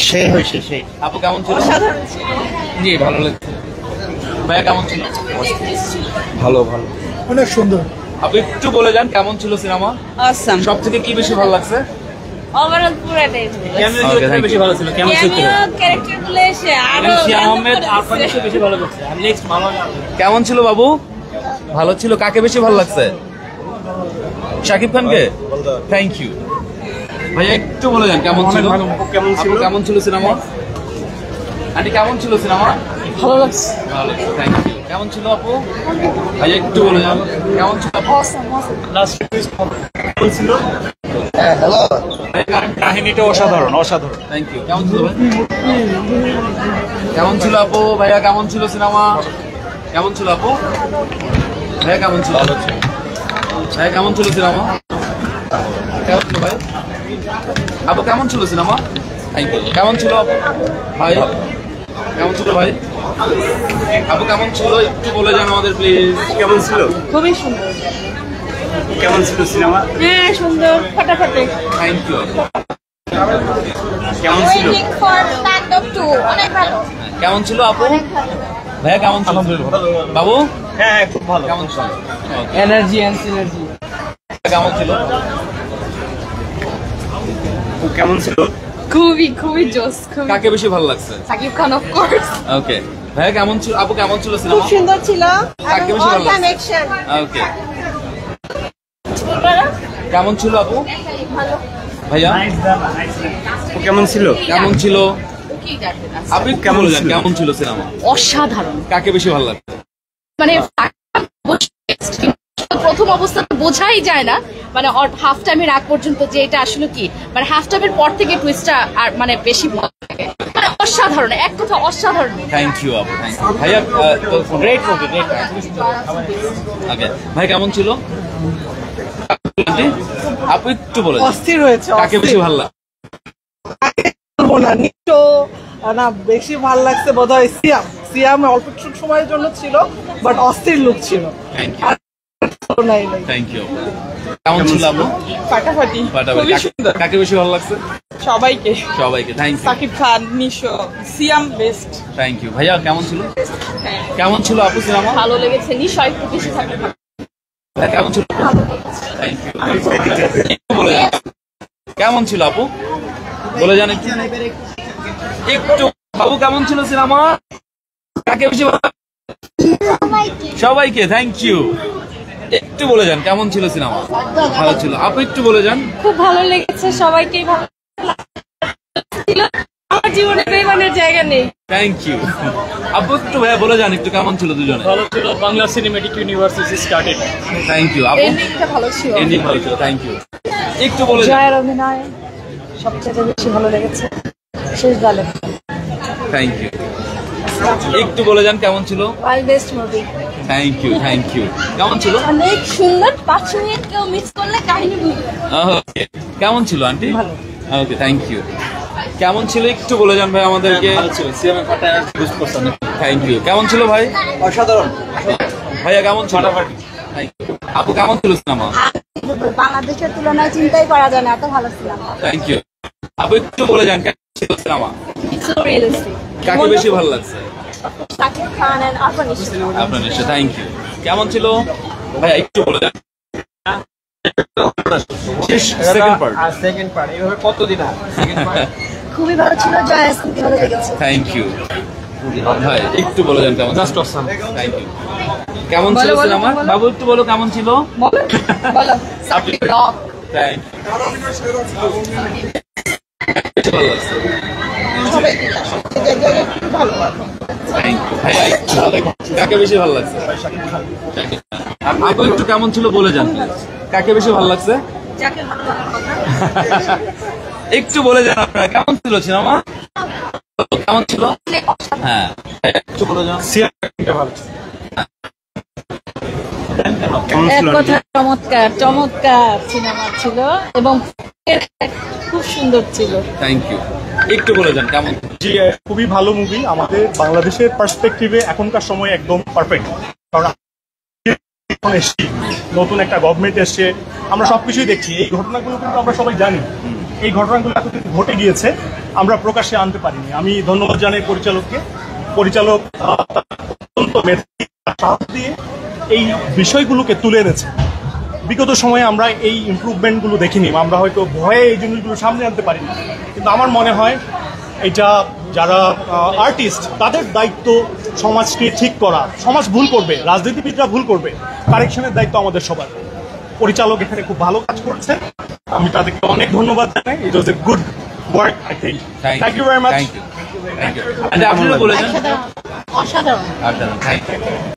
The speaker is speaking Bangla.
সে হয়েছে সেই। আপু কেমন ছিল? জি ভালো লাগছে। ভাইয়া কেমন ছিল? ভালো ভালো, অনেক সুন্দর। আপু একটু বলে যান কেমন ছিল সিনেমা? অসাম। সব থেকে কি বেশি ভালো লাগছে? ওভারঅল পুরোটাই ক্যামেরা বেশি ভালো ছিল। কেমন ছিল? ক্যারেক্টারগুলো এসে আরো আহমেদ আরফান এসে বেশি ভালো করছে। আর নেক্সট ভালো কেমন ছিল বাবু? ভালো ছিল। কাকে বেশি ভালো লাগছে? শাকিব খানকে। Thank you. ভাইয়া একটু বলে যান কেমন ছিল? কেমন ছিল? আপু কেমন ছিল সিনেমা? আন্টি কেমন ছিল সিনেমা? ভালো লাগছে। ভালো লাগছে। Thank you. কেমন ছিল আপু? ভাইয়া একটু বলে যান কেমন ছিল আপু? লাস্ট ছিল। হ্যালো, কাহিনীটা অসাধারণ অসাধারণ। Thank you. কেমন ছিল ভাই? কেমন ছিল আপু? ভাইয়া কেমন ছিল সিনেমা? কেমন ছিল আপু? ভাইয়া কেমন ছিল? ভাইয়া কেমন ছিল সিনেমা? কেমন ছিল ভাই? আপু কেমন ছিল সিনেমা? Thank you. কেমন ছিল আপু? ভাই কেমন ছিল ভাই? আপু কেমন ছিল একটু বলে যান আমাদের প্লিজ। কেমন ছিল? খুবই সুন্দর। কেমন ছিল সিনেমা? হ্যাঁ সুন্দর, ফাটাফাটি। Thank you. কেমন ছিল? অনেক ভালো। কেমন ছিল আপু? ভাইয়া কেমন ছিল? বাবু হ্যাঁ খুব ভালো। কেমন ছিল? Energy and synergy. কেমন ছিল? কেমন ছিল? খুবই জোস। খুবই। কাকে বেশি ভালো লাগছে? সাকিব খান অফ কোর্স। ওকে। ভাইয়া কেমন ছিল? আপু কেমন ছিল খুব সিনেমা? সুন্দর ছিল। কাকে বেশি ভালো লাগছে? কানেকশন। ওকে। কেমন ছিল আপু? ভাইয়া কেমন ছিল? কেমন ছিল? আপনি কেমন ছিল? কেমন ছিল সিনেমা? অসাধারণ। কাকে বেশি ভালো লাগছে? মানে প্রথম অবস্থা বোঝাই যায় না, মানে হাফ টাইমের আগ পর্যন্ত যে এটা আসলে কি, মানে হাফ টাইমের পর থেকে টুইস্টটা আর মানে বেশি ভালো লাগে। মানে অসাধারণ, এক কথা অসাধারণ। থ্যাংক ইউ আপু, থ্যাংক ইউ। ভাইয়া গ্রেট মুভি, গ্রেট। ওকে ভাই কেমন ছিল? আপু একটু বলে অস্থির হয়েছে। কাকে বেশি ভালো লাগে? না বেশি ভালো লাগছে বোধহয় সিয়াম। সিয়াম অল্প সময়ের জন্য ছিল, বাট অস্থির লুক ছিল। Thank you, thank you. কেমন ছিল আপু? ফাটাফাটি। ফাটাফাটি। খুবই সুন্দর। কাকে বেশি ভালো লাগছে? সবাইকে। সবাইকে। Thank you, Shakib Khan, Nisho, Siam best. Thank you. ভাইয়া কেমন ছিল? কেমন ছিল আপু সিনেমা? ভালো লেগেছে। নিশ্চয় একটু বেশি থাকে। কেমন ছিল? Thank you. কেমন ছিল আপু? বলে জান একটু। একটু বাবু কেমন ছিল সিনেমা? কাকে বেশি ভালো? সবাইকে। Thank you. একটু বলে যান কেমন ছিল সিনেমা? ভালো ছিল। আপু একটু বলে যান। খুব ভালো লেগেছে, সবাইকেই ভালো ছিল। আমার জীবনে বেমানের জায়গা নেই। Thank you. আপু একটু ভাইয়া বলে যান একটু কেমন ছিল দুজনে? ভালো ছিল। Bangla cinematic universe is started. Thank you আপু। এন্ডিংটা ভালো ছিল। এন্ডিং ভালো ছিল। Thank you. একটু বলে যান। জয়ের অভিনয় সবচেয়ে বেশি ভালো লেগেছে শেষ গালে। Thank you. একটু বলে যান কেমন ছিল? Wild best movie. Thank you, thank you. কেমন ছিল? অনেক সুন্দর। 5 মিনিট কেউ মিস করলে কাহিনী বুঝবে। ওকে। কেমন ছিল আন্টি? Okay, thank you. কেমন ছিল একটু বলে যান ভাই আমাদেরকে। ভালো ছিল। সিএমএ ফাটা বুঝ করছেন। Thank you. কেমন ছিল ভাই? অসাধারণ। ভাইয়া কেমন ছিল? Thank you. আপু কেমন ছিল সিনেমা? বাংলাদেশের তুলনায় চিন্তাই করা যায় না, এত ভালো ছিলাম। Thank you. আপু একটু বলে যান কেমন ছিল সিনেমা? কাকে বেশি ভালো লাগছে? সাকিব খান এন্ড আরফান। আপনার নিশ্চয়। Thank you. কেমন ছিল ভাইয়া একটু বলে যান। Second part. সেকেন্ড পার্ট এইভাবে কতদিন আর সেকেন্ড পার্ট খুবই ভালো ছিল। জয়েস খুব ভালো লেগেছে। থ্যাংক ইউ ভাই। একটু বলে যান কেমন? Just awesome. Thank you. কেমন ছিল সিনেমা? বাবু একটু বলো কেমন ছিল? বলো। আপনি থ্যাংক ইউ। ভালো লাগছে। থ্যাংক ইউ ভাইয়া। কাকে বেশি ভালো লাগছে? আপু একটু কেমন ছিল বলে যান। কাকে বেশি ভালো লাগছে? একটু বলে যান আপনারা কেমন ছিল সিনেমা? কেমন ছিল? হ্যাঁ একটু বলে যান। এক কথা চমৎকার চমৎকার সিনেমা ছিল এবং খুব সুন্দর ছিল। Thank you. একটু বলে যান কেমন? জি, খুবই ভালো মুভি। আমাদের বাংলাদেশের পার্সপেক্টিভে এখনকার সময় একদম পারফেক্ট। কারণ এখন এসছি, নতুন একটা গভর্নমেন্ট এসছে, আমরা সবকিছুই দেখছি। এই ঘটনাগুলো কিন্তু আমরা সবাই জানি। এই ঘটনাগুলো এতদিন ঘটে গিয়েছে, আমরা প্রকাশ্যে আনতে পারিনি। আমি ধন্যবাদ জানাই পরিচালককে। পরিচালক অত্যন্ত মেধাবী, সাহস দিয়ে এই বিষয়গুলোকে তুলে এনেছে। বিগত সময়ে আমরা এই ইমপ্রুভমেন্টগুলো দেখিনি, আমরা হয়তো ভয়ে এই জিনিসগুলো সামনে আনতে পারিনি, কিন্তু আমার মনে হয় এটা যারা আর্টিস্ট তাদের দায়িত্ব সমাজকে ঠিক করা। সমাজ ভুল করবে, রাজনীতিবিদরা ভুল করবে, কারেকশনের দায়িত্ব আমাদের সবার। পরিচালক এখানে খুব ভালো কাজ করছে, আমি তাদেরকে অনেক ধন্যবাদ জানাই। It was a good work I think. Thank you very much. আপনারা বলেছেন অসাধারণ থ্যাংক ইউ।